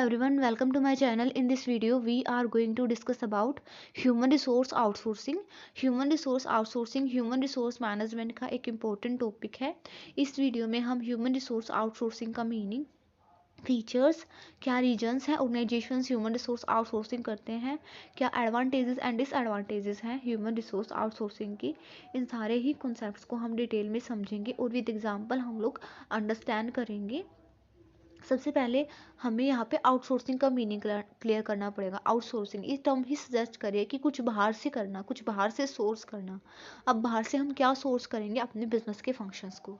everyone, welcome to my channel. In this video, we are going to discuss about human resource outsourcing. Human resource management का एक important topic है. इस video में हम human resource outsourcing का meaning, features, क्या regions हैं organisations human resource outsourcing करते हैं, क्या एडवांटेजेस एंड डिसएडवांटेजेस हैं ह्यूमन रिसोर्स आउटसोर्सिंग की, इन सारे ही कॉन्सेप्ट्स को हम डिटेल में समझेंगे और विद एग्जांपल हम लोग अंडरस्टैंड करेंगे. सबसे पहले हमें यहाँ पे आउटसोर्सिंग का मीनिंग क्लियर करना पड़ेगा. आउटसोर्सिंग इस टर्म ही सजेस्ट करिए कि कुछ बाहर से करना, कुछ बाहर से सोर्स करना. अब बाहर से हम क्या सोर्स करेंगे? अपने बिजनेस के फंक्शंस को.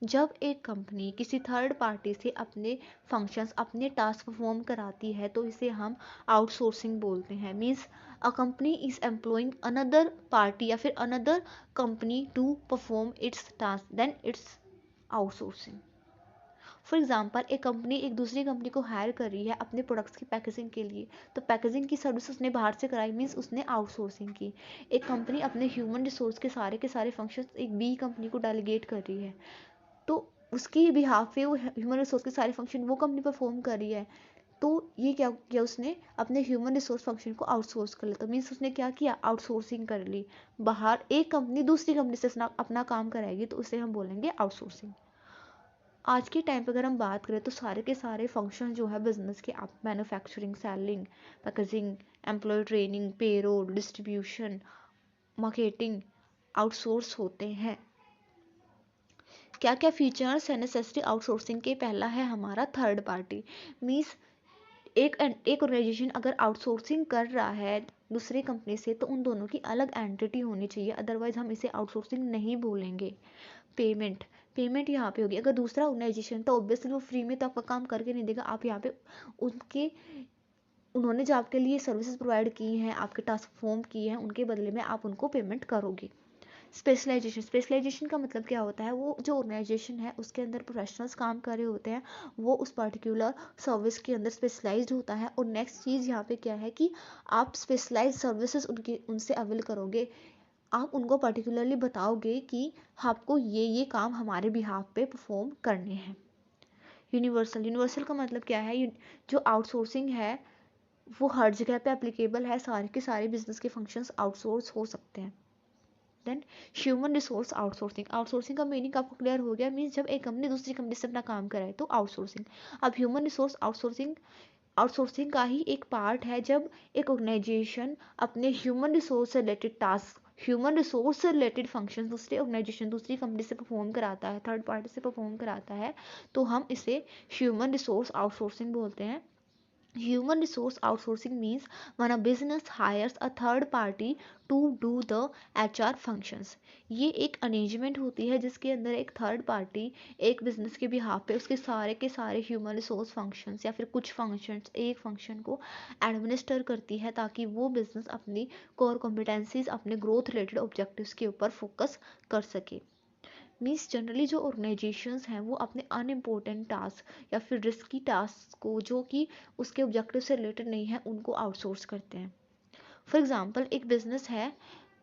जब एक कंपनी किसी थर्ड पार्टी से अपने फंक्शंस, अपने टास्क परफॉर्म कराती है तो इसे हम आउटसोर्सिंग बोलते हैं. Means a company is employing another party या फिर another company to perform its task, then it's outsourcing. For example, एक कंपनी एक दूसरी कंपनी को हायर कर रही है अपने प्रोडक्ट्स की पैकेजिंग के लिए, तो पैकेजिंग की सर्विस उसने बाहर से कराई, मीन्स उसने आउटसोर्सिंग की. एक कंपनी अपने ह्यूमन रिसोर्स के सारे फंक्शंस एक बी कंपनी को डेलीगेट कर रही है, तो उसकी बिहाफ पे वो ह्यूमन रिसोर्स के सारे फंक्शन वो कंपनी परफॉर्म कर रही है. तो ये क्या किया उसने? अपने ह्यूमन रिसोर्स फंक्शन को आउटसोर्स कर लिया. तो मीन्स उसने क्या किया? आउटसोर्सिंग कर ली. बाहर एक कंपनी दूसरी कंपनी से अपना काम कराएगी तो उसे हम बोलेंगे आउटसोर्सिंग. आज के टाइम पे अगर हम बात करें तो सारे के सारे फंक्शन जो है बिजनेस के, आप manufacturing, selling, packaging, employ training, payroll, distribution, marketing outsource होते हैं. क्या क्या फीचर्स है नेसेसरी आउटसोर्सिंग के? पहला है हमारा थर्ड पार्टी. मीन्स एक ऑर्गेनाइजेशन अगर आउटसोर्सिंग कर रहा है दूसरी कंपनी से तो उन दोनों की अलग एंटिटी होनी चाहिए, अदरवाइज हम इसे आउटसोर्सिंग नहीं बोलेंगे. पेमेंट यहाँ पे होगी. अगर दूसरा ऑर्गेनाइजेशन तो ऑब्वियसली वो फ्री में तो आपका काम करके नहीं देगा. आप यहाँ पे उन्होंने जो आपके लिए सर्विसेज प्रोवाइड की हैं, आपके टास्क परफॉर्म किए हैं, उनके बदले में आप उनको पेमेंट करोगे. स्पेशलाइजेशन का मतलब क्या होता है? वो जो ऑर्गेनाइजेशन है उसके अंदर प्रोफेशनल्स काम कर रहे होते हैं, वो उस पर्टिकुलर सर्विस के अंदर स्पेशलाइज्ड होता है. और नेक्स्ट चीज़ यहाँ पे क्या है कि आप स्पेशलाइज्ड सर्विसेज उनसे अवेल करोगे. आप उनको पर्टिकुलरली बताओगे कि आपको ये काम हमारे बिहाफ पे परफॉर्म करने हैं. यूनिवर्सल का मतलब क्या है? जो आउटसोर्सिंग है वो हर जगह पे एप्लीकेबल है. सारे के सारे बिजनेस के फंक्शंस आउटसोर्स हो सकते हैं. देन ह्यूमन रिसोर्स आउटसोर्सिंग का मीनिंग आपको क्लियर हो गया. मीन्स जब एक कंपनी दूसरी कंपनी से अपना काम कराए तो आउटसोर्सिंग. अब ह्यूमन रिसोर्स आउटसोर्सिंग का ही एक पार्ट है जब एक ऑर्गेनाइजेशन अपने ह्यूमन रिसोर्स से रिलेटेड फंक्शन दूसरे ऑर्गेनाइजेशन, दूसरी कंपनी से परफॉर्म कराता है, थर्ड पार्टी से परफॉर्म कराता है, तो हम इसे ह्यूमन रिसोर्स आउटसोर्सिंग बोलते हैं. Human resource outsourcing means when a business hires a third party to do the HR functions. ये एक अरेंजमेंट होती है जिसके अंदर एक थर्ड पार्टी एक बिजनेस के बिहाफ पे उसके सारे ह्यूमन रिसोर्स फंक्शंस या फिर कुछ फंक्शंस, एक फंक्शन को एडमिनिस्टर करती है ताकि वो बिजनेस अपनी कोर कॉम्पिटेंसीज, अपने ग्रोथ रिलेटेड ऑब्जेक्टिव्स के ऊपर फोकस कर सके. मीन्स जनरली जो ऑर्गेनाइजेशंस हैं वो अपने अनइम्पोर्टेंट टास्क या फिर रिस्की टास्क को जो कि उसके ऑब्जेक्टिव से रिलेटेड नहीं है उनको आउटसोर्स करते हैं. फॉर एग्जांपल, एक बिजनेस है,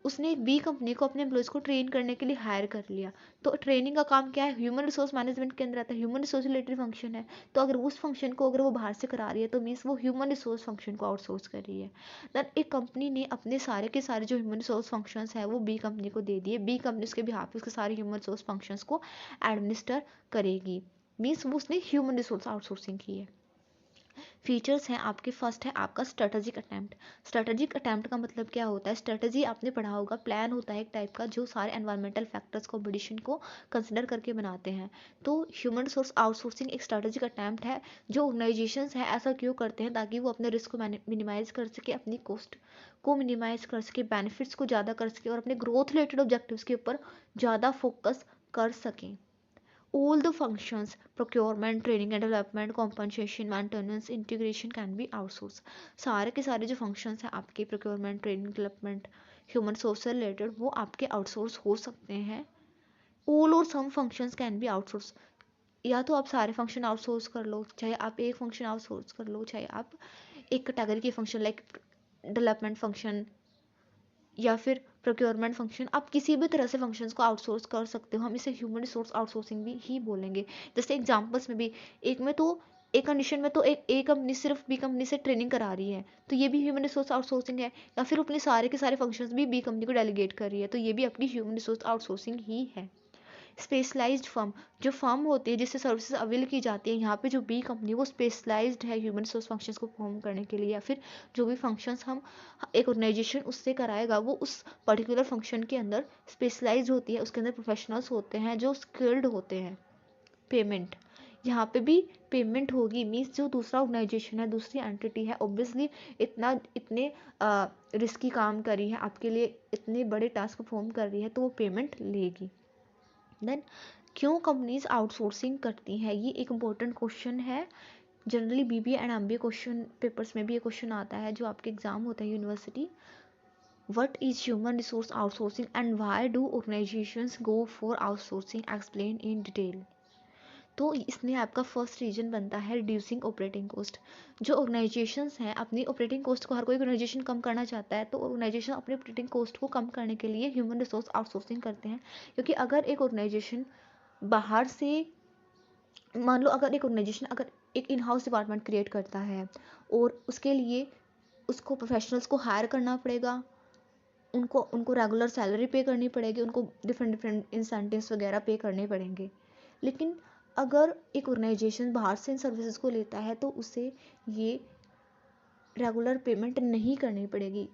उसने एक बी कंपनी को अपने एम्प्लॉयज़ को ट्रेन करने के लिए हायर कर लिया, तो ट्रेनिंग का काम क्या है? ह्यूमन रिसोर्स मैनेजमेंट के अंदर आता है. ह्यूमन रिसोर्स रिलेटेड फंक्शन है, तो अगर उस फंक्शन को अगर वो बाहर से करा रही है तो मीन्स वो ह्यूमन रिसोर्स फंक्शन को आउटसोर्स कर रही है. देन एक कंपनी ने अपने सारे के सारे जो ह्यूमन रिसोर्स फंक्शंस है वो बी कंपनी को दे दिए. बी कंपनी उसके बिहाफ पे उसके सारे ह्यूमन रिसोर्स फंक्शंस को एडमिनिस्टर करेगी. मीन्स वो उसने ह्यूमन रिसोर्स आउटसोर्सिंग की है. फीचर्स हैं आपके. फर्स्ट है आपका स्ट्रेटेजिक अटैम्प्ट का मतलब क्या होता है? स्ट्रेटजी आपने पढ़ा होगा, प्लान होता है एक टाइप का जो सारे एनवायरमेंटल फैक्टर्स कॉम्पिटिशन को कंसिडर करके बनाते हैं. तो ह्यूमन रिसोर्स आउटसोर्सिंग एक स्ट्रेटेजिक अटैम्प्ट है. जो ऑर्गेनाइजेशंस हैं ऐसा क्यों करते हैं? ताकि वो अपने रिस्क को मिनिमाइज कर सके, अपनी कॉस्ट को मिनिमाइज कर सके, बेनिफिट्स को ज़्यादा कर सके और अपने ग्रोथ रिलेटेड ऑब्जेक्टिव्स के ऊपर ज़्यादा फोकस कर सकें. All the functions, procurement, training and development, compensation, maintenance, integration can be outsourced. सारे के सारे जो functions हैं आपके procurement, training, development, human resource से related वो आपके outsource हो सकते हैं. All or some functions can be outsourced. या तो आप सारे फंक्शन आउटसोर्स कर लो, चाहे आप एक फंक्शन आउटसोर्स कर लो, चाहे आप एक कैटेगरी के फंक्शन लाइक डेवलपमेंट फंक्शन या फिर प्रोक्योरमेंट फंक्शन, आप किसी भी तरह से फंक्शंस को आउटसोर्स कर सकते हो. हम इसे ह्यूमन रिसोर्स आउटसोर्सिंग भी ही बोलेंगे. जैसे एग्जांपल्स में भी एक में तो एक कंडीशन में तो एक ए कंपनी सिर्फ बी कंपनी से ट्रेनिंग करा रही है, तो ये भी ह्यूमन रिसोर्स आउटसोर्सिंग है। या फिर अपने सारे के सारे फंक्शंस भी बी कंपनी को डेलीगेट कर रही है, तो ये भी अपनी ह्यूमन रिसोर्स आउटसोर्सिंग ही है। स्पेशलाइज्ड फर्म, जो फर्म होती है जिससे सर्विसेज अवेल की जाती है, यहाँ पे जो बी कंपनी वो स्पेशलाइज्ड है ह्यूमन रिसोर्स फंक्शंस को परफॉर्म करने के लिए, या फिर जो भी फंक्शंस हम एक ऑर्गेनाइजेशन उससे कराएगा वो उस पर्टिकुलर फंक्शन के अंदर स्पेशलाइज्ड होती है, उसके अंदर प्रोफेशनल्स होते हैं जो स्किल्ड होते हैं। पेमेंट, यहाँ पे भी पेमेंट होगी, मीन्स जो दूसरा ऑर्गेनाइजेशन है, दूसरी एंटिटी है, ऑब्वियसली इतने रिस्की काम कर रही है आपके लिए, इतने बड़े टास्क परफॉर्म कर रही है, तो वो पेमेंट लेगी। देन क्यों कंपनीज आउटसोर्सिंग करती हैं, ये एक इम्पोर्टेंट क्वेश्चन है। Generally BBA and MBA question papers में भी ये क्वेश्चन आता है जो आपके एग्जाम होता है university. What is human resource outsourcing and why do organisations go for outsourcing, explain in detail. तो इसमें आपका फर्स्ट रीजन बनता है रिड्यूसिंग ऑपरेटिंग कॉस्ट। जो ऑर्गेनाइजेशंस हैं अपनी ऑपरेटिंग कॉस्ट को, हर कोई ऑर्गेनाइजेशन कम करना चाहता है, तो ऑर्गेनाइजेशन अपनी ऑपरेटिंग कॉस्ट को कम करने के लिए ह्यूमन रिसोर्स आउटसोर्सिंग करते हैं। क्योंकि अगर एक ऑर्गेनाइजेशन बाहर से, मान लो अगर एक ऑर्गेनाइजेशन अगर एक इन हाउस डिपार्टमेंट क्रिएट करता है और उसके लिए उसको प्रोफेशनल्स को हायर करना पड़ेगा, उनको उनको रेगुलर सैलरी पे करनी पड़ेगी, उनको डिफरेंट डिफरेंट इंसेंटिव्स वगैरह पे करने पड़ेंगे। लेकिन अगर एक ऑर्गेनाइजेशन बाहर से इन सर्विसेज को लेता है तो उसे ये रेगुलर पेमेंट नहीं करनी पड़ेगी।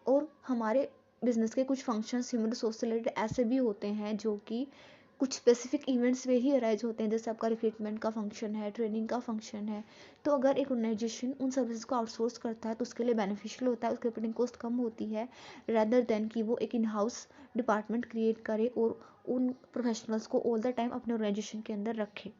और हमारे बिजनेस के कुछ फंक्शंस ह्यूमन रिसोर्स से रिलेटेड ऐसे भी होते हैं जो कि कुछ स्पेसिफिक इवेंट्स में ही अराइज होते हैं, जैसे आपका रिक्रूटमेंट का फंक्शन है, ट्रेनिंग का फंक्शन है। तो अगर एक ऑर्गेनाइजेशन उन सर्विसेज को आउटसोर्स करता है तो उसके लिए बेनिफिशियल होता है, उसकी ऑपरेटिंग कॉस्ट कम होती है, रेदर देन कि वो एक इन हाउस डिपार्टमेंट क्रिएट करे और उन प्रोफेशनल्स को ऑल द टाइम अपने ऑर्गेनाइजेशन के अंदर रखे।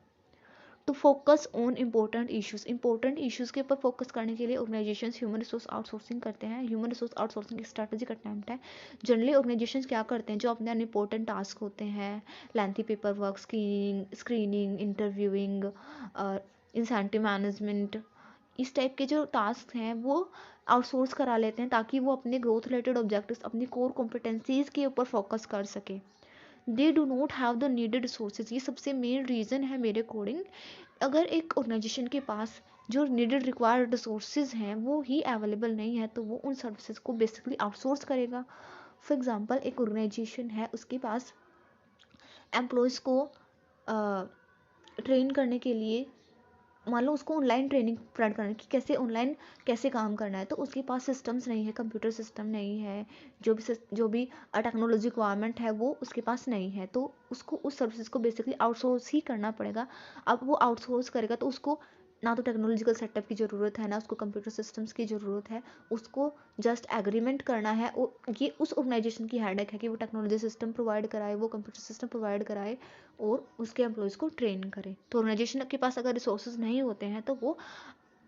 To focus on important issues के ऊपर फोकस करने के लिए ऑर्गेनाइजेशंस ह्यूमन रिसोर्स आउटसोर्सिंग करते हैं। ह्यूमन रिसोर्स आउटसोर्सिंग एक स्ट्रैटेजिक अटेम्प्ट है। जनरली ऑर्गेनाइजेशंस क्या करते हैं, जो अपने अनइम्पोर्टेंट टास्क होते हैं, lengthy paper work, screening, interviewing, incentive management, इस टाइप के जो टास्क हैं वो आउटसोर्स करा लेते हैं ताकि वो अपने ग्रोथ रिलेटेड ऑब्जेक्टिव्स, अपनी कोर कॉम्पिटेंसीज के ऊपर फोकस कर सके। They do not have the needed resources, ये सबसे मेन रीज़न है मेरे अकॉर्डिंग। अगर एक ऑर्गेनाइजेशन के पास जो नीडेड रिक्वायर्ड रिसोर्सेज हैं वो ही अवेलेबल नहीं है तो वो उन सर्विसेज को बेसिकली आउटसोर्स करेगा। फॉर एग्जांपल एक ऑर्गेनाइजेशन है, उसके पास एम्प्लॉयज़ को ट्रेन करने के लिए, मान लो उसको ऑनलाइन ट्रेनिंग प्रोवाइड करना है कि कैसे ऑनलाइन कैसे काम करना है, तो उसके पास सिस्टम्स नहीं है, कंप्यूटर सिस्टम नहीं है, जो भी टेक्नोलॉजी रिक्वायरमेंट है वो उसके पास नहीं है, तो उसको उस सर्विसेज को बेसिकली आउटसोर्स ही करना पड़ेगा। अब वो आउटसोर्स करेगा तो उसको ना तो टेक्नोलॉजिकल सेटअप की ज़रूरत है, ना उसको कंप्यूटर सिस्टम्स की ज़रूरत है, उसको जस्ट एग्रीमेंट करना है। और ये उस ऑर्गेनाइजेशन की हेडेक है कि वो टेक्नोलॉजी सिस्टम प्रोवाइड कराए, वो कंप्यूटर सिस्टम प्रोवाइड कराए और उसके एम्प्लॉयज़ को ट्रेन करे। तो ऑर्गेनाइजेशन के पास अगर रिसोर्सेज नहीं होते हैं तो वो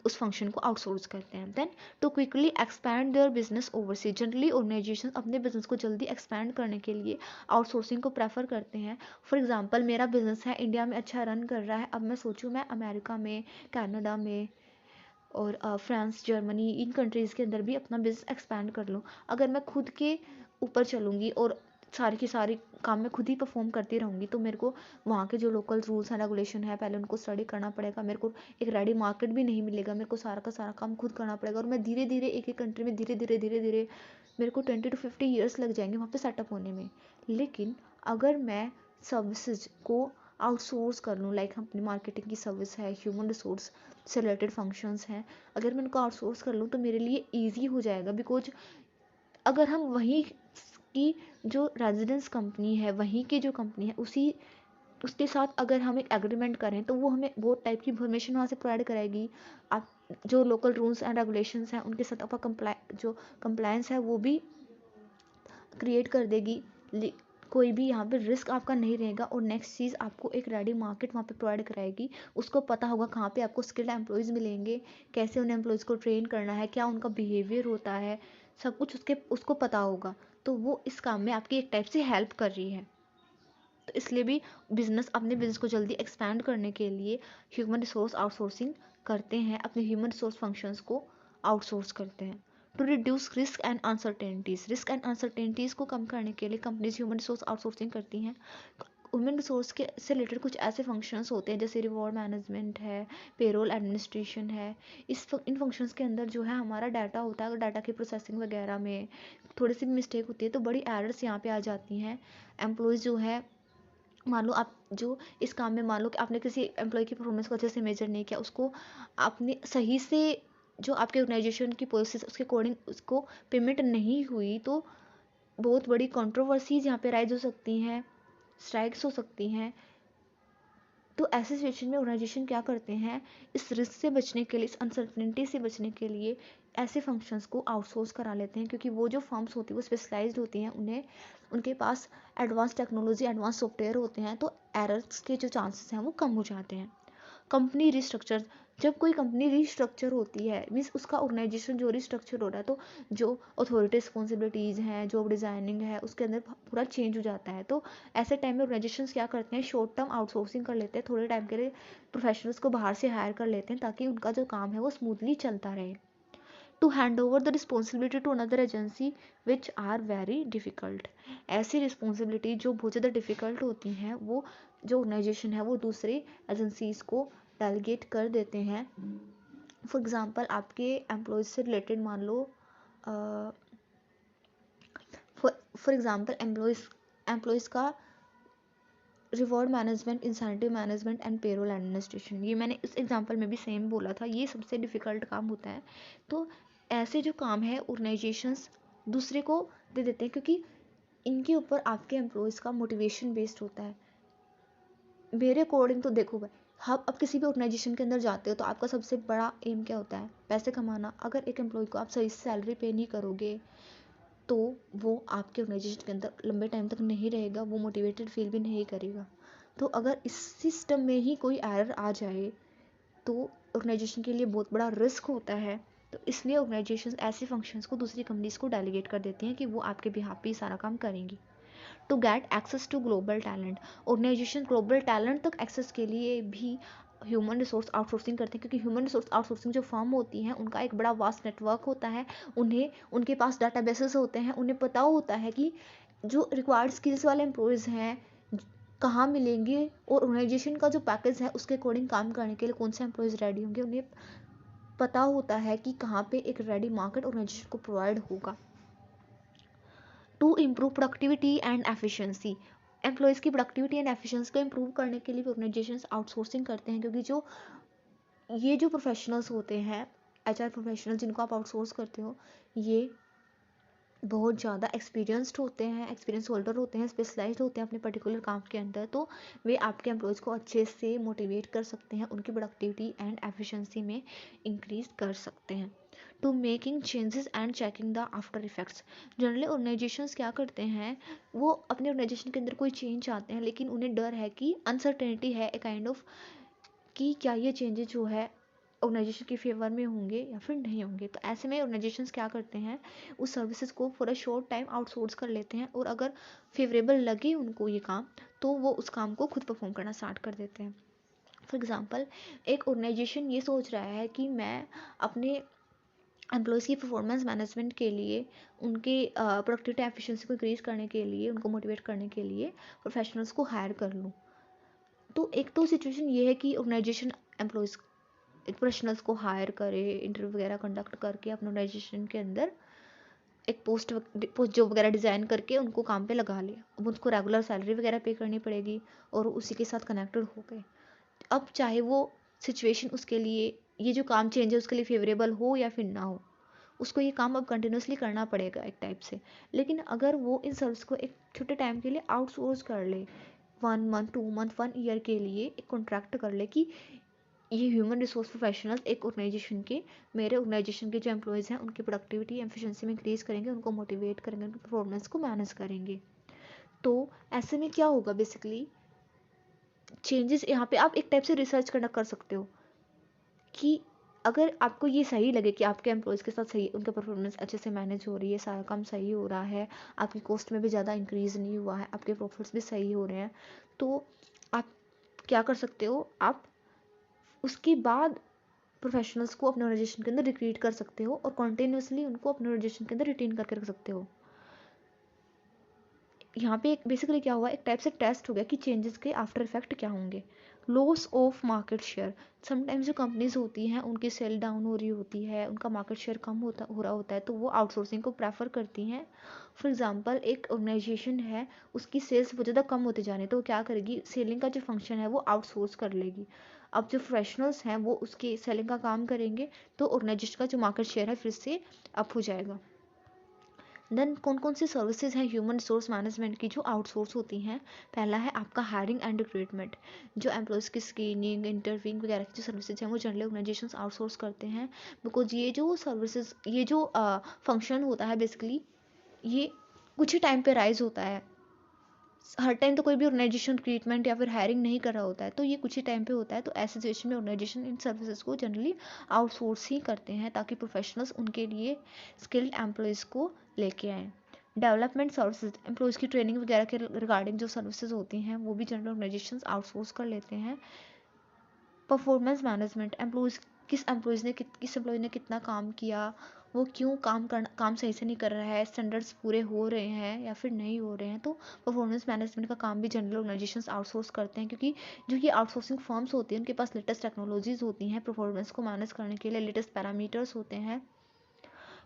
उस फंक्शन को आउटसोर्स करते हैं। Then to quickly expand their business overseas, generally organisation अपने बिजनेस को जल्दी एक्सपैंड करने के लिए आउटसोर्सिंग को प्रेफर करते हैं। फॉर एग्जांपल मेरा बिजनेस है, इंडिया में अच्छा रन कर रहा है, अब मैं सोचूं मैं अमेरिका में, कनाडा में और फ्रांस, जर्मनी, इन कंट्रीज़ के अंदर भी अपना बिजनेस एक्सपैंड कर लूँ। अगर मैं खुद के ऊपर चलूँगी और सारी की सारी काम मैं खुद ही परफॉर्म करती रहूँगी तो मेरे को वहाँ के जो लोकल रूल्स एंड रेगुलेशन है पहले उनको स्टडी करना पड़ेगा, मेरे को एक रेडी मार्केट भी नहीं मिलेगा, मेरे को सारा का सारा काम खुद करना पड़ेगा और मैं धीरे धीरे एक एक कंट्री में धीरे धीरे मेरे को 20 to 50 ईयर्स लग जाएंगे वहाँ पे सेटअप होने में। लेकिन अगर मैं सर्विसेज को आउटसोर्स कर लूँ, लाइक अपनी मार्केटिंग की सर्विस है, ह्यूमन रिसोर्स से रिलेटेड फंक्शंस हैं, अगर मैं उनको आउटसोर्स कर लूँ तो मेरे लिए ईजी हो जाएगा। बिकॉज अगर हम वहीं की जो रेजिडेंस कंपनी है, वहीं की जो कंपनी है, उसके साथ अगर हम एक एग्रीमेंट करें तो वो हमें वो टाइप की इंफॉर्मेशन वहाँ से प्रोवाइड कराएगी। आप जो लोकल रूल्स एंड रेगुलेशंस हैं उनके साथ आपका जो कंप्लायंस है वो भी क्रिएट कर देगी। कोई भी यहाँ पे रिस्क आपका नहीं रहेगा। और नेक्स्ट चीज़, आपको एक रेडी मार्केट वहाँ पे प्रोवाइड कराएगी। उसको पता होगा कहाँ पे आपको स्किल्ड एम्प्लॉयज़ मिलेंगे, कैसे उन एम्प्लॉयज़ को ट्रेन करना है, क्या उनका बिहेवियर होता है, सब कुछ उसको पता होगा। तो वो इस काम में आपकी एक टाइप से हेल्प कर रही है। तो इसलिए भी अपने बिजनेस को जल्दी एक्सपैंड करने के लिए ह्यूमन रिसोर्स आउटसोर्सिंग करते हैं, अपने ह्यूमन रिसोर्स फंक्शंस को आउटसोर्स करते हैं। To reduce risk and uncertainties को कम करने के लिए कंपनीज ह्यूमन रिसोर्स आउटसोर्सिंग करती हैं। ह्यूमन रिसोर्स के से रिलेटेड कुछ ऐसे फंक्शंस होते हैं जैसे रिवॉर्ड मैनेजमेंट है, पेरोल एडमिनिस्ट्रेशन है। इन फंक्शंस के अंदर जो है हमारा डाटा होता है, अगर डाटा की प्रोसेसिंग वगैरह में थोड़ी सी भी मिस्टेक होती है तो बड़ी एरर्स यहाँ पे आ जाती हैं। एम्प्लॉयज़ जो है, मान लो आप जो इस काम में, मान लो कि आपने किसी एम्प्लॉय की परफॉर्मेंस को अच्छे से मेजर नहीं किया, उसको आपने सही से जो आपके ऑर्गेनाइजेशन की पॉलिसीज उसके अकॉर्डिंग उसको पेमेंट नहीं हुई, तो बहुत बड़ी कंट्रोवर्सीज यहाँ पे राइज हो सकती हैं, स्ट्राइक्स हो सकती हैं। तो ऐसे सिचुएशन में ऑर्गेनाइजेशन क्या करते हैं, इस रिस्क से बचने के लिए, इस अनसर्टेनिटी से बचने के लिए ऐसे फंक्शंस को आउटसोर्स करा लेते हैं, क्योंकि वो जो फर्म्स होती हैं वो स्पेशलाइज्ड होती हैं, उन्हें उनके पास एडवांस टेक्नोलॉजी, एडवांस सॉफ्टवेयर होते हैं, तो एरर्स के जो चांसेस हैं वो कम हो जाते हैं। कंपनी रिस्ट्रक्चर, जब कोई कंपनी रिस्ट्रक्चर होती है, मीन्स उसका ऑर्गेनाइजेशन जो रिस्ट्रक्चर हो रहा है, तो जो अथॉरिटी रिस्पॉन्सिबिलिटीज़ हैं, जॉब डिज़ाइनिंग है, उसके अंदर पूरा चेंज हो जाता है। तो ऐसे टाइम में ऑर्गेनाइजेशंस क्या करते हैं, शॉर्ट टर्म आउटसोर्सिंग कर लेते हैं, थोड़े टाइम के लिए प्रोफेशनल्स को बाहर से हायर कर लेते हैं ताकि उनका जो काम है वो स्मूथली चलता रहे। To hand over the responsibility to another agency which are very difficult, ऐसी रिस्पॉन्सिबिलिटी जो बहुत ज़्यादा डिफ़िकल्ट होती हैं वो जो ऑर्गेनाइजेशन है वो दूसरे एजेंसीज़ को डेलीगेट कर देते हैं। फॉर एग्ज़ाम्पल आपके एम्प्लॉयज़ से रिलेटेड मान लो, फॉर एग्ज़ाम्पल एम्प्लॉयज़ का reward management, incentive management and payroll administration, ये मैंने इस एग्जांपल में भी सेम बोला था, ये सबसे डिफ़िकल्ट काम होता है। तो ऐसे जो काम है ऑर्गेनाइजेशंस दूसरे को दे देते हैं, क्योंकि इनके ऊपर आपके एम्प्लॉयज़ का मोटिवेशन बेस्ड होता है। मेरे अकॉर्डिंग तो देखो भाई, आप अब किसी भी ऑर्गेनाइजेशन के अंदर जाते हो तो आपका सबसे बड़ा एम क्या होता है, पैसे कमाना। अगर एक एम्प्लॉय को आप सही से सैलरी पे नहीं करोगे तो वो आपके ऑर्गेनाइजेशन के अंदर लंबे टाइम तक नहीं रहेगा, वो मोटिवेटेड फील भी नहीं करेगा। तो अगर इस सिस्टम में ही कोई एरर आ जाए तो ऑर्गेनाइजेशन के लिए बहुत बड़ा रिस्क होता है। तो इसलिए ऑर्गेनाइजेशन ऐसे फंक्शंस को दूसरी कंपनीज को डेलीगेट कर देती हैं कि वो आपके बिहाफ पे सारा काम करेंगी। To get access to global talent, organisation global talent तक एक्सेस के लिए भी ह्यूमन रिसोर्स आउटसोर्सिंग करते हैं, क्योंकि ह्यूमन रिसोर्स आउटसोर्सिंग जो फर्म होती हैं उनका एक बड़ा वास्ट नेटवर्क होता है, उन्हें उनके पास डाटाबेसेस होते हैं, उन्हें पता होता है कि जो रिक्वायर्ड स्किल्स वाले एम्प्लॉयज़ हैं कहाँ मिलेंगे, और ऑर्गेनाइजेशन का जो पैकेज है उसके अकॉर्डिंग काम करने के लिए कौन से एम्प्लॉयज़ रेडी होंगे, उन्हें पता होता है कि कहाँ पे एक रेडी मार्केट ऑर्गेनाइजेशन को प्रोवाइड होगा। To improve productivity and efficiency, employees की प्रोडक्टिविटी एंड एफिशिएंसी को इम्प्रूव करने के लिए ऑर्गेनाइजेशन आउटसोर्सिंग करते हैं, क्योंकि जो प्रोफेशनल्स होते हैं, एचआर प्रोफेशनल जिनको आप आउटसोर्स करते हो, ये बहुत ज़्यादा एक्सपीरियंस्ड होते हैं, एक्सपीरियंस होल्डर होते हैं, स्पेशलाइज्ड होते हैं अपने पर्टिकुलर काम के अंदर, तो वे आपके एम्प्लॉयज़ को अच्छे से मोटिवेट कर सकते हैं, उनकी प्रोडक्टिविटी एंड एफिशिएंसी में इंक्रीज कर सकते हैं। To making changes and checking the after effects, generally organisations क्या करते हैं, वो अपने ऑर्गेनाइजेशन के अंदर कोई चेंज चाहते हैं, लेकिन उन्हें डर है कि अनसर्टेनिटी है ए काइंड ऑफ, कि क्या ये चेंजेस जो है ऑर्गेनाइजेशन के फेवर में होंगे या फिर नहीं होंगे। तो ऐसे में ऑर्गेनाइजेशंस क्या करते हैं, उस सर्विसेज को for a short time outsource कर लेते हैं, और अगर फेवरेबल लगे उनको ये काम तो वो उस काम को खुद परफॉर्म करना स्टार्ट कर देते हैं। फॉर एग्जांपल, एक ऑर्गेनाइजेशन ये सोच रहा है कि मैं अपने एम्प्लॉयज़ की परफॉर्मेंस मैनेजमेंट के लिए, उनके प्रोडक्टिविटी एफिशिएंसी को इंक्रीज़ करने के लिए, उनको मोटिवेट करने के लिए प्रोफेशनल्स को हायर कर लूँ। तो एक तो सिचुएशन ये है कि ऑर्गेनाइजेशन एम्प्लॉयज़ प्रोफेशनल्स को हायर करे, इंटरव्यू वगैरह कंडक्ट करके अपने ऑर्गेनाइजेशन के अंदर एक पोस्ट जॉब वगैरह डिज़ाइन करके उनको काम पे लगा ले। अब उनको रेगुलर सैलरी वगैरह पे करनी पड़ेगी और उसी के साथ कनेक्टेड हो गए। अब चाहे वो सिचुएशन उसके लिए, ये जो काम चेंज है उसके लिए फेवरेबल हो या फिर ना हो, उसको ये काम अब कंटिन्यूसली करना पड़ेगा एक टाइप से। लेकिन अगर वो इन सर्विस को एक छोटे टाइम के लिए आउटसोर्स कर ले, 1 मंथ 2 मंथ 1 ईयर के लिए एक कॉन्ट्रैक्ट कर ले कि ये ह्यूमन रिसोर्स प्रोफेशनल्स एक ऑर्गेनाइजेशन के, मेरे ऑर्गेनाइजेशन के जो एम्प्लॉयज़ हैं उनकी प्रोडक्टिविटी एफिशिएंसी में इंक्रीज़ करेंगे, उनको मोटिवेट करेंगे, उनकी परफॉर्मेंस को मैनेज करेंगे। तो ऐसे में क्या होगा, बेसिकली चेंजेस यहाँ पे आप एक टाइप से रिसर्च करना कर सकते हो कि अगर आपको ये सही लगे कि आपके एम्प्लॉयज़ के साथ सही, उनका परफॉर्मेंस अच्छे से मैनेज हो रही है, सारा काम सही हो रहा है, आपकी कॉस्ट में भी ज़्यादा इंक्रीज़ नहीं हुआ है, आपके प्रॉफिट्स भी सही हो रहे हैं, तो आप क्या कर सकते हो, आप उसके बाद प्रोफेशनल्स को अपने ऑर्गेनाइजेशन के अंदर रिक्रूट कर सकते हो और कॉन्टिन्यूसली उनको अपने ऑर्गेनाइजेशन के अंदर रिटेन करके रख सकते हो। यहाँ पे बेसिकली क्या हुआ, एक टाइप से टेस्ट हो गया कि चेंजेस के आफ्टर इफेक्ट क्या होंगे। Loss of market share, sometimes जो कंपनीज होती हैं उनकी सेल डाउन हो रही होती है, उनका मार्केट शेयर कम हो रहा होता है, तो वो आउटसोर्सिंग को प्रेफर करती हैं। फॉर एग्जांपल एक ऑर्गेनाइजेशन है, उसकी सेल्स बहुत ज़्यादा कम होते जा रही है, तो वो क्या करेगी, सेलिंग का जो फंक्शन है वो आउटसोर्स कर लेगी। अब जो प्रोफेशनल्स हैं वो उसके सेलिंग का काम करेंगे, तो ऑर्गेनाइजेशन का जो मार्केट शेयर है फिर से अप हो जाएगा। देन कौन कौन सी सर्विसेज हैं ह्यूमन रिसोर्स मैनेजमेंट की जो आउटसोर्स होती हैं। पहला है आपका हायरिंग एंड रिक्रूटमेंट, जो एम्प्लॉयज़ की स्क्रीनिंग इंटरव्यूइंग वगैरह की जो सर्विसेज हैं वो जनरली ऑर्गेनाइजेशन आउटसोर्स करते हैं। बिकॉज ये जो सर्विसेज, ये जो फंक्शन होता है बेसिकली, ये कुछ ही टाइम पे राइज होता है। हर टाइम तो कोई भी ऑर्गेनाइजेशन रिक्रूटमेंट या फिर हायरिंग नहीं कर रहा होता है, तो ये कुछ ही टाइम पे होता है। तो ऐसे सिचुएशन में ऑर्गेनाइजेशन इन सर्विसेज को जनरली आउटसोर्स ही करते हैं, ताकि प्रोफेशनल्स उनके लिए स्किल्ड एम्प्लॉयज़ को लेके आएँ। डेवलपमेंट सर्विसेज, एम्प्लॉयज़ की ट्रेनिंग वगैरह के रिगार्डिंग जो सर्विसेज होती हैं वो भी जनरल ऑर्गेनाइजेशन आउटसोर्स कर लेते हैं। परफॉर्मेंस मैनेजमेंट, किस एम्प्लॉय ने कितना काम किया, वो क्यों काम सही से नहीं कर रहा है, स्टैंडर्ड्स पूरे हो रहे हैं या फिर नहीं हो रहे हैं, तो परफॉर्मेंस मैनेजमेंट का काम भी जनरल ऑर्गेनाइजेशंस आउटसोर्स करते हैं। क्योंकि जो ये आउटसोर्सिंग फर्म्स होती हैं उनके पास लेटेस्ट टेक्नोलॉजीज होती हैं परफॉर्मेंस को मैनेज करने के लिए, लेटेस्ट पैरामीटर्स होते हैं।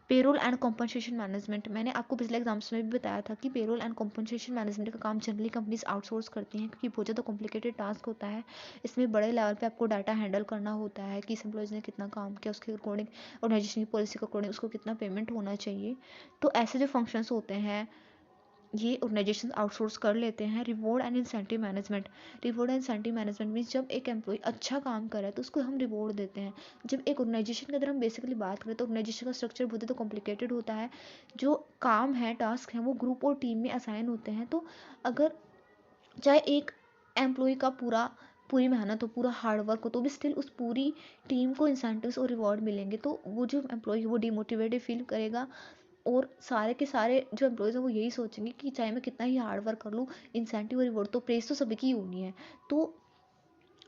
पेरोल एंड कॉम्पनसेशन मैनेजमेंट, मैंने आपको पिछले एग्जाम्स में भी बताया था कि पेरोल एंड कॉम्पनसेशन मैनेजमेंट का काम जनरली कंपनीज आउटसोर्स करती हैं, क्योंकि बहुत ज़्यादा कॉम्प्लिकेटेड टास्क होता है। इसमें बड़े लेवल पे आपको डाटा हैंडल करना होता है कि इस एम्प्लॉयज़ ने कितना काम किया, उसके अकॉर्डिंग ऑर्गेनाइजेशन की पॉलिसी के अकॉर्डिंग उसको कितना पेमेंट होना चाहिए। तो ऐसे जो फंक्शंस होते हैं ये ऑर्गेनाइजेशन आउटसोर्स कर लेते हैं। Reward and incentive management, reward and incentive management means जब एक एम्प्लॉय अच्छा काम करे तो उसको हम रिवॉर्ड देते हैं। जब एक ऑर्गेनाइजेशन की अगर हम बेसिकली बात करें तो ऑर्गेनाइजेशन का स्ट्रक्चर बहुत ज़्यादा कॉम्प्लिकेटेड होता है। जो काम है, टास्क हैं, वो ग्रुप और टीम में असाइन होते हैं। तो अगर चाहे एक एम्प्लॉय का पूरी मेहनत हो, पूरा हार्ड वर्क हो, तो भी स्टिल उस पूरी टीम को इंसेंटिव्स और रिवॉर्ड मिलेंगे, तो वो जो एम्प्लॉय है वो डिमोटिवेटेड फील करेगा। और सारे के सारे जो एम्प्लॉयज़ हैं वो यही सोचेंगे कि चाहे मैं कितना ही हार्ड वर्क कर लूँ, इंसेंटिव और रिवॉर्ड तो प्रेस तो सभी की होनी है। तो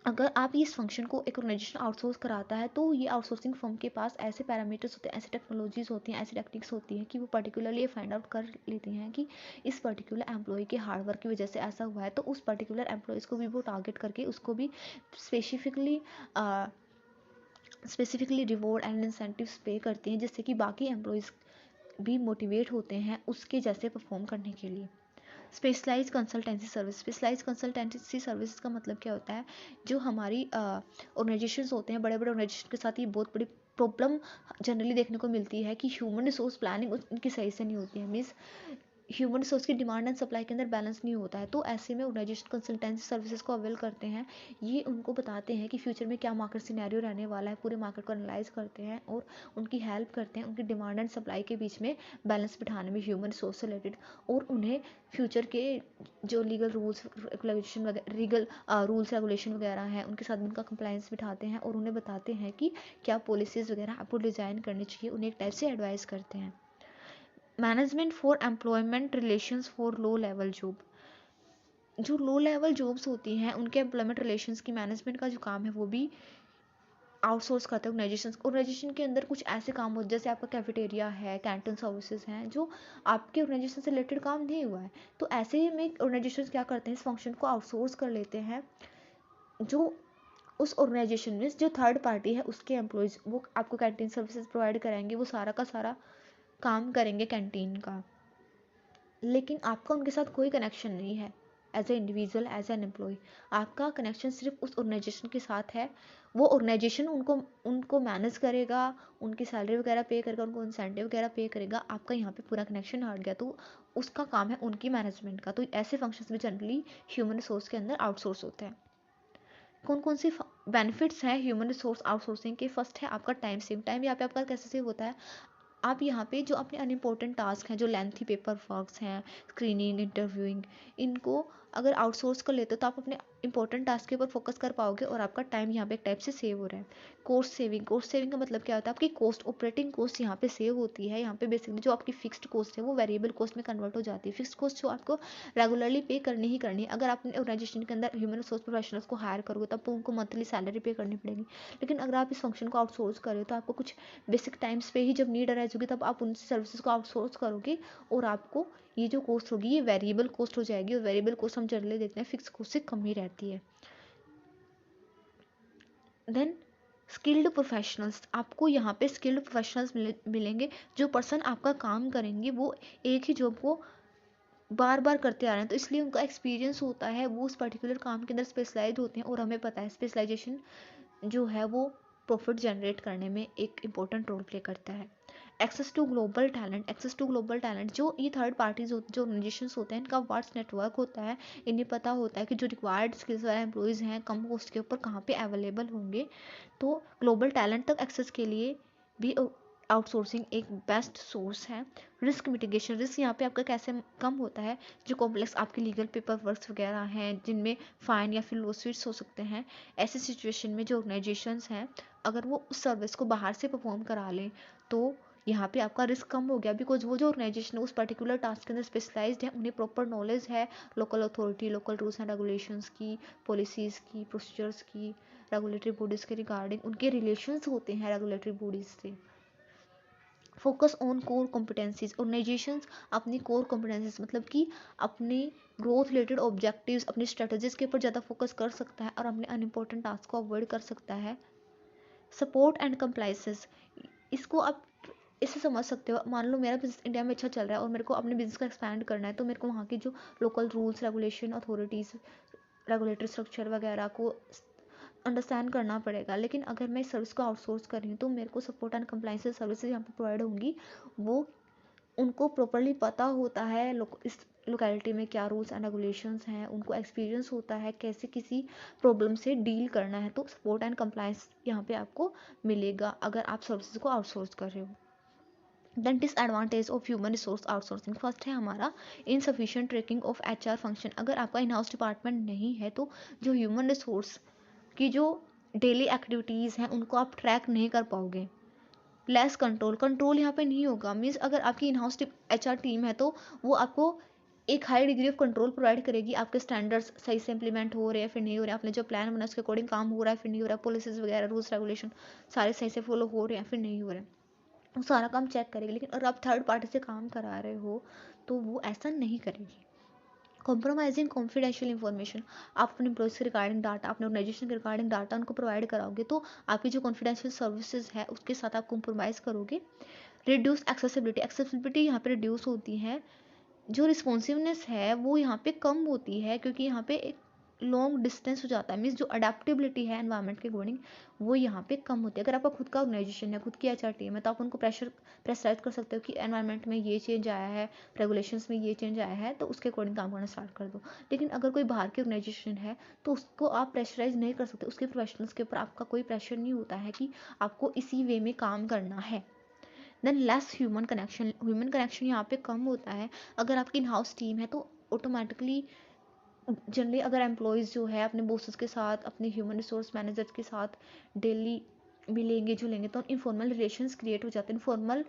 अगर आप इस फंक्शन को एक ऑर्गेनाइजेशन आउटसोर्स कराता है, तो ये आउटसोर्सिंग फर्म के पास ऐसे पैरामीटर्स होते हैं, ऐसी टेक्नोलॉजीज होती हैं, ऐसी टेक्निक्स होती हैं कि वो पर्टिकुलरली ये फाइंड आउट कर लेती हैं कि इस पर्टिकुलर एम्प्लॉय के हार्ड वर्क की वजह से ऐसा हुआ है, तो उस पर्टिकुलर एम्प्लॉयज़ को भी वो टारगेट करके उसको भी स्पेसिफिकली रिवॉर्ड एंड इंसेंटिव्स पे करती हैं, जिससे कि बाकी एम्प्लॉयज़ भी मोटिवेट होते हैं उसके जैसे परफॉर्म करने के लिए। Specialise consultancy service, specialise consultancy service का मतलब क्या होता है, जो हमारी ऑर्गेनाइजेशंस होते हैं, बड़े बड़े ऑर्गेनाइजेशन के साथ ये बहुत बड़ी प्रॉब्लम जनरली देखने को मिलती है कि ह्यूमन रिसोर्स प्लानिंग उनकी सही से नहीं होती है। मीन्स ह्यूमन रिसोर्स की डिमांड एंड सप्लाई के अंदर बैलेंस नहीं होता है। तो ऐसे में ऑर्गेनाइजेशन कंसल्टेंसी सर्विसेज को अवेल करते हैं। ये उनको बताते हैं कि फ्यूचर में क्या मार्केट सिनेरियो रहने वाला है, पूरे मार्केट को एनालाइज करते हैं और उनकी हेल्प करते हैं उनकी डिमांड एंड सप्लाई के बीच में बैलेंस बिठाने में ह्यूमन रिसोर्स से रिलेटेड। और उन्हें फ्यूचर के जो लीगल रूल्स रेगुलेशन वगैरह रूल्स रेगुलेशन वगैरह हैं उनके साथ भी उनका कंप्लायंस बिठाते हैं और उन्हें बताते हैं कि क्या पॉलिसीज़ वगैरह आपको डिज़ाइन करनी चाहिए, उन्हें एक टाइप से एडवाइस करते हैं। Management for employment relations for low level job, जो लो लेवल जॉब्स होती हैं उनके एम्प्लॉयमेंट रिलेशंस की मैनेजमेंट का जो काम है वो भी आउटसोर्स करते हैं ऑर्गेनाइजेशन के अंदर। कुछ ऐसे काम होते हैं जैसे आपका कैफेटेरिया है, कैंटीन सर्विसेज हैं, जो आपके ऑर्गेनाइजेशन से रिलेटेड काम नहीं हुआ है, तो ऐसे में ऑर्गेनाइजेशन क्या करते हैं, इस फंक्शन को आउटसोर्स कर लेते हैं। जो उस ऑर्गेनाइजेशन में जो थर्ड पार्टी है उसके एम्प्लॉयज़ वो आपको कैंटीन सर्विसेज प्रोवाइड कराएंगे, वो सारा का सारा काम करेंगे कैंटीन का, लेकिन आपका उनके साथ कोई कनेक्शन नहीं है as a individual, as an employee. आपका कनेक्शन सिर्फ उस ऑर्गेनाइजेशन के साथ है। वो ऑर्गेनाइजेशन उनको उनको मैनेज करेगा, उनकी सैलरी वगैरह पे करेगा, उनको इंसेंटिव वगैरह पे करेगा। आपका यहाँ पे पूरा कनेक्शन हट गया, तो उसका काम है उनकी मैनेजमेंट का। तो ऐसे फंक्शंस भी जनरली ह्यूमन रिसोर्स के अंदर आउटसोर्स होते हैं। कौन कौन सी बेनिफिट्स हैं ह्यूमन रिसोर्स आउटसोर्सिंग के? फर्स्ट है आपका टाइम सेव। टाइम यहाँ पे आपका कैसे सेव होता है, आप यहाँ पे जो अपने अनइम्पोर्टेंट टास्क हैं, जो लेंथी पेपर वर्क्स हैं, स्क्रीनिंग इंटरव्यूइंग, इनको अगर आउटसोर्स कर लेते हो तो आप अपने इंपॉर्टेंट टास्क के ऊपर फोकस कर पाओगे और आपका टाइम यहाँ पे एक टाइप से सेव हो रहा है। कॉस्ट सेविंग का मतलब क्या होता है, आपकी कॉस्ट, ऑपरेटिंग कॉस्ट यहाँ पे सेव होती है। यहाँ पे बेसिकली जो आपकी फिक्स्ड कॉस्ट है वो वेरिएबल कॉस्ट में कन्वर्ट हो जाती है। फिक्स्ड कॉस्ट जो आपको रेगुलरली पे करनी ही करनी है। अगर आप अपने ऑर्गेनाइजेशन के अंदर ह्यूमन रिसोर्स प्रोफेशनल्स को हायर करोगे तब तो उनको मंथली सैलरी पे करनी पड़ेगी। लेकिन अगर आप इस फंक्शन को आउटसोर्स करो तो आपको कुछ बेसिक टाइम्स पे ही जब नीड अराइज होगी तब आप उन सर्विसेज को आउटसोर्स करोगे और आपको ये जो कॉस्ट होगी ये वेरिएबल कॉस्ट हो जाएगी। और वेरिएबल कॉस्ट हम जनरली देखते हैं फिक्स कॉस्ट से कम ही रहती है। देन स्किल्ड प्रोफेशनल्स, आपको यहाँ पे स्किल्ड प्रोफेशनल्स मिलेंगे। जो पर्सन आपका काम करेंगे वो एक ही जॉब को बार बार करते आ रहे हैं, तो इसलिए उनका एक्सपीरियंस होता है, वो उस पर्टिकुलर काम के अंदर स्पेशलाइज होते हैं। और हमें पता है स्पेशलाइजेशन जो है वो प्रॉफिट जनरेट करने में एक इम्पोर्टेंट रोल प्ले करता है। Access to global talent, access to global talent, जो ये थर्ड पार्टीज जो ऑर्गेनाइजेशंस होते हैं इनका वाट्स नेटवर्क होता है। इन्हें पता होता है कि जो रिक्वायर्ड स्किल्स वाले एम्प्लॉयज़ हैं कम कॉस्ट के ऊपर कहाँ पे अवेलेबल होंगे। तो ग्लोबल टैलेंट तक एक्सेस के लिए भी आउटसोर्सिंग एक बेस्ट सोर्स है। रिस्क मिटिगेशन, रिस्क यहाँ पे आपका कैसे कम होता है, जो कॉम्प्लेक्स आपके लीगल पेपर वर्क्स वगैरह हैं जिनमें फ़ाइन या फिर लॉसूट्स हो सकते हैं, ऐसी सिचुएशन में जो ऑर्गेनाइजेशंस हैं अगर वो उस सर्विस को बाहर से परफॉर्म करा लें तो यहाँ पे आपका रिस्क कम हो गया। बिकॉज वो जो ऑर्गेनाइजेशन उस पर्टिकुलर टास्क के अंदर स्पेशलाइज्ड है उन्हें प्रॉपर नॉलेज है local authority, local rules and regulations की, पॉलिसीज़ की, प्रोसीजर्स की, रेगुलेटरी बॉडीज़ के रिगार्डिंग उनके रिलेशंस होते हैं रेगुलेटरी बॉडीज़ से। Focus on core competencies, organisations अपनी कोर कॉम्पिटेंसीज मतलब कि अपने ग्रोथ रिलेटेड ऑब्जेक्टिव्स, अपनी स्ट्रेटजीज के ऊपर ज़्यादा फोकस कर सकता है और अपने अनइम्पोर्टेंट टास्क को अवॉइड कर सकता है। सपोर्ट एंड कंप्लाइंसेस, इसको आप इससे समझ सकते हो, मान लो मेरा बिजनेस इंडिया में अच्छा चल रहा है और मेरे को अपने बिजनेस को एक्सपैंड करना है तो मेरे को वहाँ की जो local rules regulation authorities regulatory structure वगैरह को अंडरस्टैंड करना पड़ेगा। लेकिन अगर मैं इस सर्विस को आउटसोर्स कर रही हूँ तो मेरे को सपोर्ट एंड कंप्लाइंस सर्विसेज यहाँ पे प्रोवाइड होंगी, वो उनको प्रॉपरली पता होता है इस लोकेलिटी में क्या रूल्स एंड रेगुलेशंस हैं, उनको एक्सपीरियंस होता है कैसे किसी प्रॉब्लम से डील करना है। तो सपोर्ट एंड कंप्लाइंस यहाँ पे आपको मिलेगा अगर आप सर्विसेज को आउटसोर्स कर रहे हो। Then disadvantage of human resource outsourcing, first है हमारा insufficient tracking of HR function. अगर आपका इन हाउस डिपार्टमेंट नहीं है तो जो ह्यूमन रिसोर्स की जो डेली एक्टिविटीज़ हैं उनको आप ट्रैक नहीं कर पाओगे। लेस कंट्रोल यहाँ पे नहीं होगा। मीन्स अगर आपकी इन हाउस एचआर टीम है तो वो आपको एक high degree of control provide करेगी, आपके स्टैंडर्ड्स सही से इंप्लीमेंट हो रहे हैं फिर नहीं हो रहे हैं, आपने जो प्लान बना उसके अकॉर्डिंग काम हो रहा है फिर नहीं हो रहा है, पॉलिसीज वगैरह रूल्स रेगुलेशन सारे सही से फॉलो हो रहे हैं फिर नहीं हो रहे हैं, वो सारा काम चेक करेगी। लेकिन अगर आप थर्ड पार्टी से काम करा रहे हो तो वो ऐसा नहीं करेगी। कॉम्प्रोमाइजिंग कॉन्फिडेंशियल इन्फॉर्मेशन, आप अपने एम्प्लॉयज़ के रिगार्डिंग डाटा, अपने ऑर्गेनाइजेशन के रिगार्डिंग डाटा उनको प्रोवाइड कराओगे तो आपकी जो कॉन्फिडेंशियल सर्विसेज है उसके साथ आप कॉम्प्रोमाइज़ करोगे। रिड्यूस एक्सेसिबिलिटी, एक्सेसिबिलिटी यहाँ पे रिड्यूस होती है, जो रिस्पॉन्सिवनेस है वो यहाँ पे कम होती है क्योंकि यहाँ पे एक लॉन्ग डिस्टेंस हो जाता है। मीन्स जो अडेप्टेबिलिटी है एनवायरनमेंट के अकॉर्डिंग वो यहाँ पे कम होती है। अगर आपका खुद का ऑर्गेनाइजेशन है, खुद की एचआर टीम है तो आप उनको प्रेशराइज कर सकते हो कि एनवायरनमेंट में ये चेंज आया है, रेगुलेशंस में ये चेंज आया है तो उसके अकॉर्डिंग काम करना स्टार्ट कर दो। लेकिन अगर कोई बाहर की ऑर्गेनाइजेशन है तो उसको आप प्रेशराइज नहीं कर सकते, उसके प्रोफेशनल्स के ऊपर आपका कोई प्रेशर नहीं होता है कि आपको इसी वे में काम करना है। देन लेस ह्यूमन कनेक्शन यहाँ पे कम होता है। अगर आपकी इन हाउस टीम है तो ऑटोमेटिकली जनरली अगर एम्प्लॉयज़ जो है अपने बॉसेस के साथ, अपने ह्यूमन रिसोर्स मैनेजर्स के साथ डेली मिलेंगे जुलेंगे तो इनफॉर्मल रिलेशंस क्रिएट हो जाते हैं। इनफॉर्मल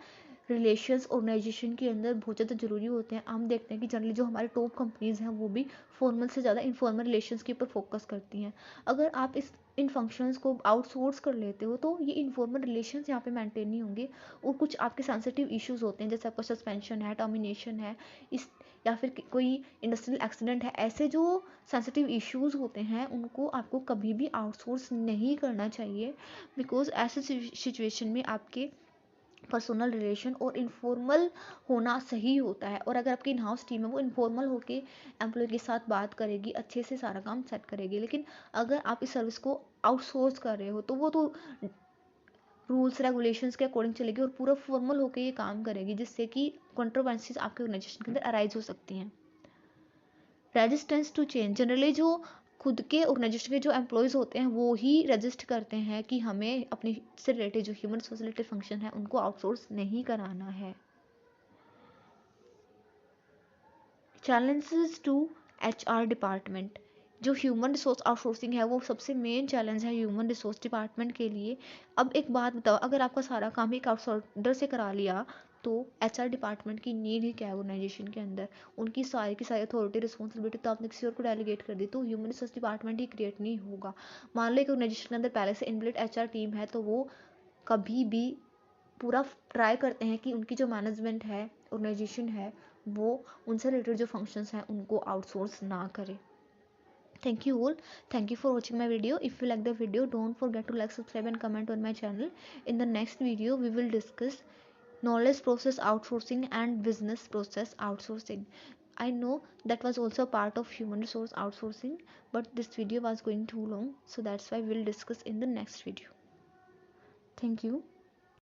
रिलेशंस ऑर्गेनाइजेशन के अंदर बहुत ज़्यादा ज़रूरी होते हैं। हम देखते हैं कि जनरली जो हमारे टॉप कंपनीज़ हैं वो भी फॉर्मल से ज़्यादा इनफॉर्मल रिलेशंस के ऊपर फोकस करती हैं। अगर आप इन फंक्शंस को आउटसोर्स कर लेते हो तो ये इनफॉर्मल रिलेशंस यहाँ पे मेंटेन नहीं होंगे और कुछ आपके सेंसिटिव इश्यूज होते हैं जैसे आपका सस्पेंशन है, टर्मिनेशन है, इस या फिर कोई इंडस्ट्रियल एक्सीडेंट है, ऐसे जो सेंसिटिव इश्यूज होते हैं उनको आपको कभी भी आउटसोर्स नहीं करना चाहिए। बिकॉज ऐसे सिचुएशन में आपके पर्सनल रिलेशन और इनफॉर्मल होना सही होता है। और अगर आपकी इन हाउस टीम है वो इनफॉर्मल होके एम्प्लॉय के साथ बात करेगी, अच्छे से सारा काम सेट करेगी। लेकिन अगर आप इस सर्विस को आउटसोर्स कर रहे हो तो वो तो रूल्स रेगुलेशंस के अकॉर्डिंग चलेगी और पूरा फॉर्मल होकर ये काम करेगी जिससे कि कंट्रोवर्सीज आपके ऑर्गेनाइजेशन के अंदर अराइज हो सकती हैं। रेजिस्टेंस टू चेंज, जनरली जो खुद के ऑर्गेनाइजेशन के जो एम्प्लॉयज़ होते हैं वो ही रजिस्ट करते हैं कि हमें अपनी से रिलेटेड जो ह्यूमन रिसोर्स रिलेटेड फंक्शन है उनको आउटसोर्स नहीं कराना है। चैलेंजेस टू HR डिपार्टमेंट, जो ह्यूमन रिसोर्स आउटसोर्सिंग है वो सबसे मेन चैलेंज है ह्यूमन रिसोर्स डिपार्टमेंट के लिए। अब एक बात बताओ, अगर आपका सारा काम एक आउटसोर्सर से करा लिया तो HR डिपार्टमेंट की नीड ही क्या है ऑर्गेनाइजेशन के अंदर? उनकी सारी की सारी अथॉरिटी रिस्पॉन्सिबिलिटी तो आपने किसी और को डेलीगेट कर दी, तो ह्यूमन रिसोर्स डिपार्टमेंट ही क्रिएट नहीं होगा। मान लो एक ऑर्गेनाइजेशन के अंदर पहले से इनबिल्ट HR टीम है, तो वो कभी भी पूरा ट्राई करते हैं कि उनकी जो मैनेजमेंट है, ऑर्गेनाइजेशन है, वो उनसे रिलेटेड जो फंक्शंस हैं उनको आउटसोर्स ना करे। Thank you all. Thank you for watching my video. If you like the video, don't forget to like, subscribe and comment on my channel. In the next video, we will discuss knowledge process outsourcing and business process outsourcing. I know that was also part of human resource outsourcing, but this video was going too long, so that's why we'll discuss in the next video. Thank you.